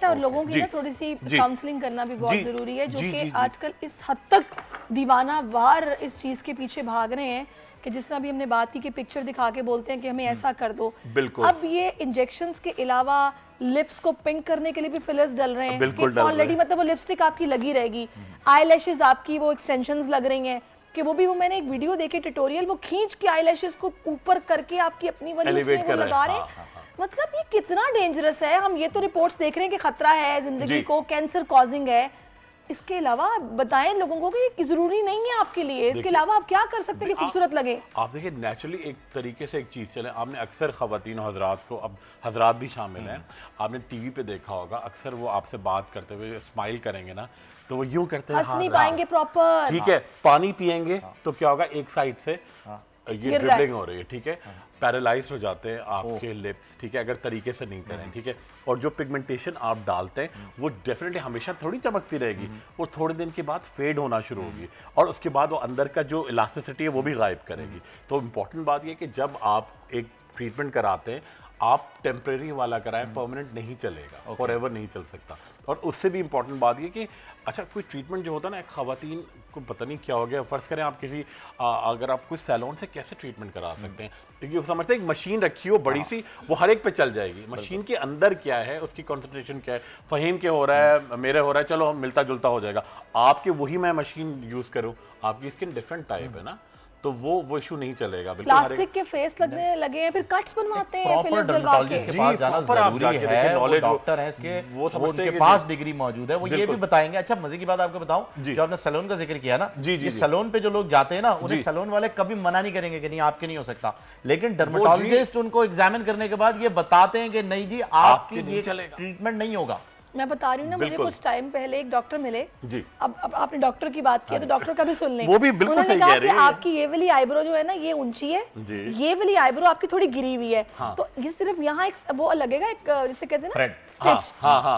लगता है और लोगों की ना थोड़ी सी काउंसलिंग करना भी बहुत जरूरी है, जो कि आजकल इस हद तक दीवाना वार इस चीज के पीछे भाग रहे हैं कि जिस तरह भी हमने बात की कि पिक्चर दिखा के बोलते हैं कि हमें ऐसा कर दो। अब ये इंजेक्शंस के अलावा लिप्स को पिंक करने के लिए भी फिलर्स डल रहे हैं कि ऑलरेडी मतलब वो लिपस्टिक आपकी लगी रहेगी, आईलैशेस आपकी वो एक्सटेंशंस लग रही हैं कि वो मैंने एक वीडियो देखी ट्यूटोरियल, वो खींच के आईलैशेस को ऊपर करके आपकी अपनी वाली उसमें वो लगा रहे हैं। मतलब ये कितना डेंजरस है। हम ये तो रिपोर्ट्स देख रहे हैं कि खतरा है जिंदगी को, कैंसर कॉजिंग है, इसके अलावा बताएं लोगों को कि ये जरूरी नहीं है आपके लिए, इसके अलावा आप क्या कर सकते हैं कि खूबसूरत लगे। आप देखिए नेचुरली एक तरीके से एक चीज चले, आपने अक्सर खवातीन और हजरात को, अब हजरात भी शामिल हैं, आपने टीवी पे देखा होगा, अक्सर वो आपसे बात करते हुए स्माइल करेंगे ना तो वो यूं करते हैं, हंस नहीं पाएंगे प्रॉपर, ठीक है, पानी पिएंगे तो क्या होगा, एक साइड से ये ड्रिबलिंग हो रही है, ठीक है, पैरालाइज हो जाते हैं आपके लिप्स, ठीक है, अगर तरीके से नहीं करें, ठीक है, और जो पिगमेंटेशन आप डालते हैं वो डेफिनेटली हमेशा थोड़ी चमकती रहेगी, वो थोड़े दिन के बाद फेड होना शुरू होगी और उसके बाद वो अंदर का जो इलास्टिसिटी है वो भी गायब करेगी। तो इम्पॉर्टेंट बात ये कि जब आप एक ट्रीटमेंट कराते हैं, आप टेम्परेरी वाला कराएं, परमानेंट नहीं चलेगा, फॉरएवर नहीं चल सकता। और उससे भी इम्पॉर्टेंट बात ये कि अच्छा कोई ट्रीटमेंट जो होता है ना, एक खवातीन को पता नहीं क्या हो गया, फर्ज करें आप किसी अगर आप कुछ सैलून से कैसे ट्रीटमेंट करा सकते हैं, क्योंकि उस समझते हैं एक मशीन रखी हो बड़ी सी, वो हर एक पे चल जाएगी, मशीन के अंदर क्या है, उसकी कॉन्सेंट्रेशन क्या है, फहीम के हो रहा है, मेरे हो रहा है, चलो हम मिलता जुलता हो जाएगा, आपके वही मैं मशीन यूज करूँ, आपकी स्किन डिफरेंट टाइप है ना, तो वो इश्यू नहीं चलेगा। प्लास्टिक के फेस लगने लगे हैं, फिर कट्स बनवाते हैं, फिलर्स डलवाते के पास जाना जरूरी है, वो डॉक्टर है इसके, वो उनके पास डिग्री मौजूद है, वो ये भी बताएंगे। अच्छा मजे की बात आपको बताऊं, जो आपने सैलून का जिक्र किया ना, ये सैलून पे जो लोग जाते हैं ना, उन्हें सैलून वाले कभी मना नहीं करेंगे कि नहीं आपके नहीं हो सकता, लेकिन डर्मेटोलॉजिस्ट उनको एग्जामिन करने के बाद ये बताते हैं कि नहीं जी आपकी ये ट्रीटमेंट नहीं होगा। मैं बता रही हूँ ना, मुझे कुछ टाइम पहले एक डॉक्टर मिले, अब आपने डॉक्टर की बात की है तो डॉक्टर का भी सुन लें, उन्होंने कहा कि आपकी ये वाली आईब्रो जो है ना ये ऊंची है, ये वाली आईब्रो आपकी थोड़ी गिरी हुई है, तो ये सिर्फ यहाँ एक वो लगेगा, एक जिसे कहते हैं ना स्टिच,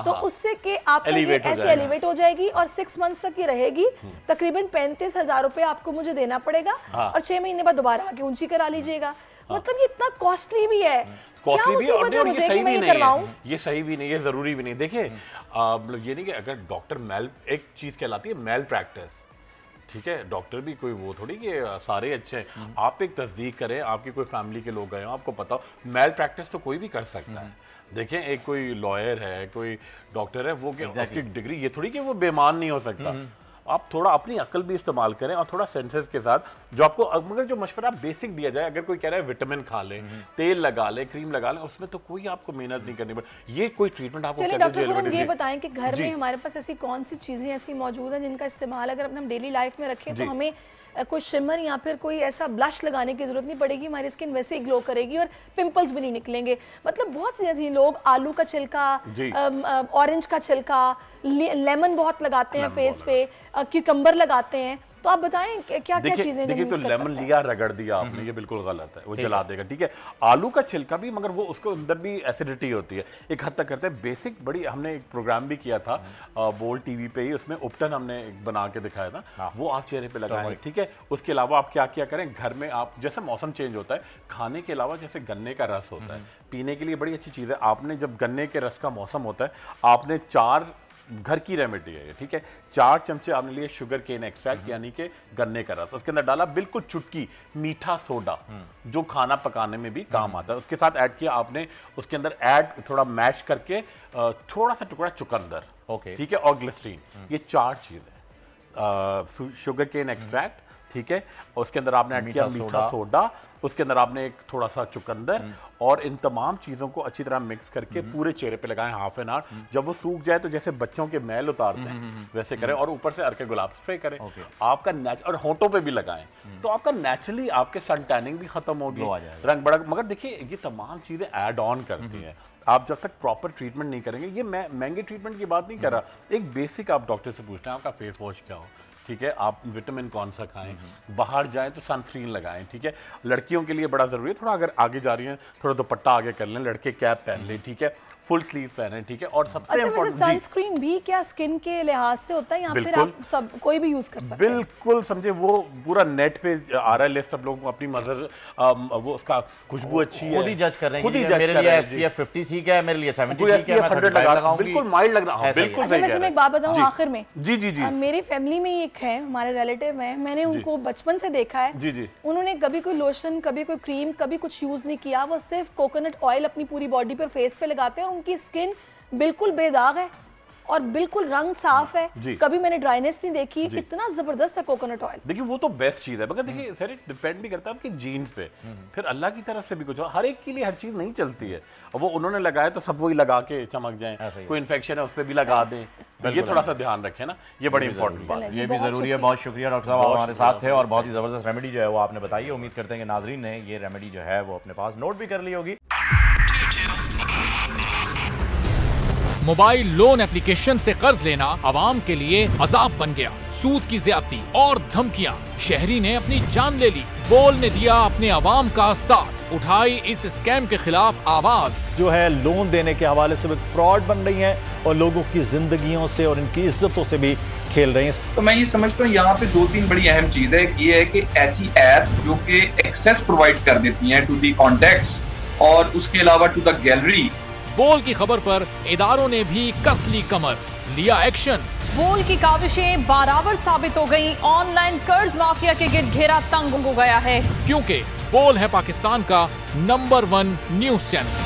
तो उससे कि आपका ये ऐसे एलिवेट हो जाएगी और 6 मंथ्स तक ये रहेगी, तकरीबन 35,000 रुपए आपको मुझे देना पड़ेगा और 6 महीने बाद दोबारा आके ऊंची करा लीजिएगा। मतलब ये इतना कॉस्टली भी है, कॉस्टली भी और ये सही भी नहीं है, ये सही भी नहीं है, जरूरी भी नहीं। देखिए ये नहीं कि अगर डॉक्टर मेल, एक चीज कहलाती है मेल प्रैक्टिस, ठीक है, डॉक्टर भी कोई वो थोड़ी कि सारे अच्छे हैं, आप एक तस्दीक करें, आपकी कोई फैमिली के लोग गए हो, आपको पता हो मेल प्रैक्टिस तो कोई भी कर सकता है। देखें एक कोई लॉयर है, कोई डॉक्टर है, वो उसकी डिग्री ये थोड़ी कि वो बेईमान नहीं हो सकता, आप थोड़ा अपनी अकल भी इस्तेमाल करें और थोड़ा सेंसेस के साथ जो आपको, अगर जो मशवरा बेसिक दिया जाए, अगर कोई कह रहा है विटामिन खा ले, तेल लगा ले, क्रीम लगा ले, उसमें तो कोई आपको मेहनत नहीं करनी पड़े, ये कोई ट्रीटमेंट आपको चलिए डॉक्टर गुरु ये बताएं कि घर में हमारे पास ऐसी कौन सी चीजें ऐसी मौजूद हैं जिनका इस्तेमाल अगर अपने हम डेली लाइफ में रखें तो हमें कोई शिमर या फिर कोई ऐसा ब्लश लगाने की जरूरत नहीं पड़ेगी, हमारी स्किन वैसे ही ग्लो करेगी और पिंपल्स भी नहीं निकलेंगे। मतलब बहुत सी थी लोग आलू का छिलका, ऑरेंज का छिलका, लेमन बहुत लगाते हैं फेस पे, क्यूकम्बर लगाते हैं, तो आप बताएं क्या क्या चीजें। देखिए तो लेमन लिया, रगड़ दिया आपने, ये बिल्कुल गलत है, वो जला देगा, ठीक है। आलू का छिलका भी, मगर वो उसको अंदर भी एसिडिटी होती है, एक हद तक करते हैं। बेसिक बड़ी हमने एक प्रोग्राम भी किया था बोल टीवी पे ही, उसमें उपटन हमने बना के दिखाया था, वो आप चेहरे पे लगाएं, ठीक है। उसके अलावा आप क्या क्या करें घर में, आप जैसे मौसम चेंज होता है, खाने के अलावा जैसे गन्ने का रस होता है, पीने के लिए बड़ी अच्छी चीज़ है। आपने जब गन्ने के रस का मौसम होता है, आपने 4 घर की रेमेडी है, ठीक है, 4 चमचे आपने लिए शुगर केन एक्सट्रैक्ट यानी कि गन्ने का रस, उसके अंदर डाला बिल्कुल चुटकी मीठा सोडा जो खाना पकाने में भी काम आता है, उसके साथ ऐड किया आपने, उसके अंदर ऐड थोड़ा मैश करके थोड़ा सा टुकड़ा चुकंदर, ओके, ठीक है, और ग्लिसरीन, ये 4 चीज़ है, शुगर केन एक्सट्रैक्ट, ठीक है, और उसके अंदर आपने ऐड किया मीठा सोडा, उसके अंदर आपने एक थोड़ा सा चुकंदर, और इन तमाम चीज़ों को अच्छी तरह मिक्स करके पूरे चेहरे पे लगाएं हाफ एन आवर। जब वो सूख जाए तो जैसे बच्चों के मैल उतारते हैं वैसे करें, और ऊपर से अर्के गुलाब स्प्रे करें, आपका और होंठों पे भी लगाएं, तो आपका नेचुरली आपके सन टैनिंग भी खत्म होगी, रंग बढ़ा। मगर देखिए ये तमाम चीज़ें ऐड ऑन करती हैं, आप जब तक प्रॉपर ट्रीटमेंट नहीं करेंगे, ये मैं महंगे ट्रीटमेंट की बात नहीं कर रहा, एक बेसिक आप डॉक्टर से पूछते हैं आपका फेस वॉश क्या हो, ठीक है, आप विटामिन कौन सा खाएं, बाहर जाएं तो सनस्क्रीन लगाएं, ठीक है। लड़कियों के लिए बड़ा ज़रूरी है, थोड़ा अगर आगे जा रही हैं थोड़ा दुपट्टा आगे कर लें, लड़के कैप पहन लें, ठीक है। फुल स्लीव पहने, ठीक है। और सबसे इम्पोर्टेंट सनस्क्रीन भी क्या स्किन के लिहाज से होता है या फिर आप सब कोई भी यूज कर सकते हैं? बिल्कुल, समझे वो पूरा नेट पे आ रहा है लिस्ट, सब लोग अपनी मदर वो उसका खुशबू अच्छी है, खुद ही जज कर रहे हैं कि मेरे लिए SPF 50 ठीक है, मेरे लिए 70 ठीक है, मैं 100 लगाऊंगी, बिल्कुल माइल्ड लग रहा है, बिल्कुल सही है। मैं एक बात बताऊं आखिर में, जी जी जी, मेरी फैमिली में एक है, हमारे रिलेटिव हैं, मैंने उनको बचपन से देखा है, जी जी, उन्होंने कभी कोई लोशन, कभी कोई क्रीम, कभी कुछ यूज नहीं किया, वो सिर्फ कोकोनट ऑयल अपनी पूरी बॉडी पर फेस पे लगाते हैं और उनकी स्किन बिल्कुल बेदाग है और बिल्कुल रंग साफ है, कभी मैंने ड्राइनेस नहीं देखी, इतना जबरदस्त है कोकोनट ऑयल। देखिए वो तो बेस्ट चीज है, मगर देखिए सर डिपेंड भी करता है आपकी जीन्स पे, फिर अल्लाह की तरफ से भी कुछ, हर एक के लिए हर चीज नहीं चलती है। वो उन्होंने लगाया तो सब वही लगा के चमक जाए, कोई इन्फेक्शन है उस पर भी लगा दें, ये थोड़ा सा ध्यान रखें ना, ये बड़ी इंपॉर्टेंट बात है, ये भी जरूरी है। बहुत शुक्रिया डॉक्टर साहब, आप हमारे साथ थे और बहुत ही जबरदस्त रेमेडी जो है वो आपने बताई है। उम्मीद करते हैं कि नाजरीन ने ये रेमेडी जो है वो अपने पास नोट भी कर ली होगी। मोबाइल लोन एप्लीकेशन से कर्ज लेना आवाम के लिए अजाब बन गया। सूद की ज्यादती और धमकियां, शहरी ने अपनी जान ले ली। बोल ने दिया अपने आवाम का साथ, उठाई इस स्कैम के खिलाफ आवाज। जो है लोन देने के हवाले से फ्रॉड बन रही हैं और लोगों की जिंदगियों से और इनकी इज्जतों से भी खेल रही हैं। तो मैं ये समझता हूँ यहाँ पे 2-3 बड़ी अहम चीज है। ये है कि ऐसी एप्स जो कि एक्सेस प्रोवाइड कर देती हैं टू दी कॉन्टैक्ट्स और उसके अलावा टू द गैलरी। बोल की खबर पर इदारों ने भी कस ली कमर, लिया एक्शन। बोल की काविशें बराबर साबित हो गई, ऑनलाइन कर्ज माफिया के गिर्द घेरा तंग हो गया है, क्योंकि बोल है पाकिस्तान का नंबर 1 न्यूज चैनल।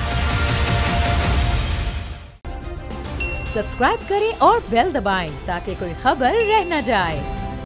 सब्सक्राइब करें और बेल दबाएं ताकि कोई खबर रह न जाए।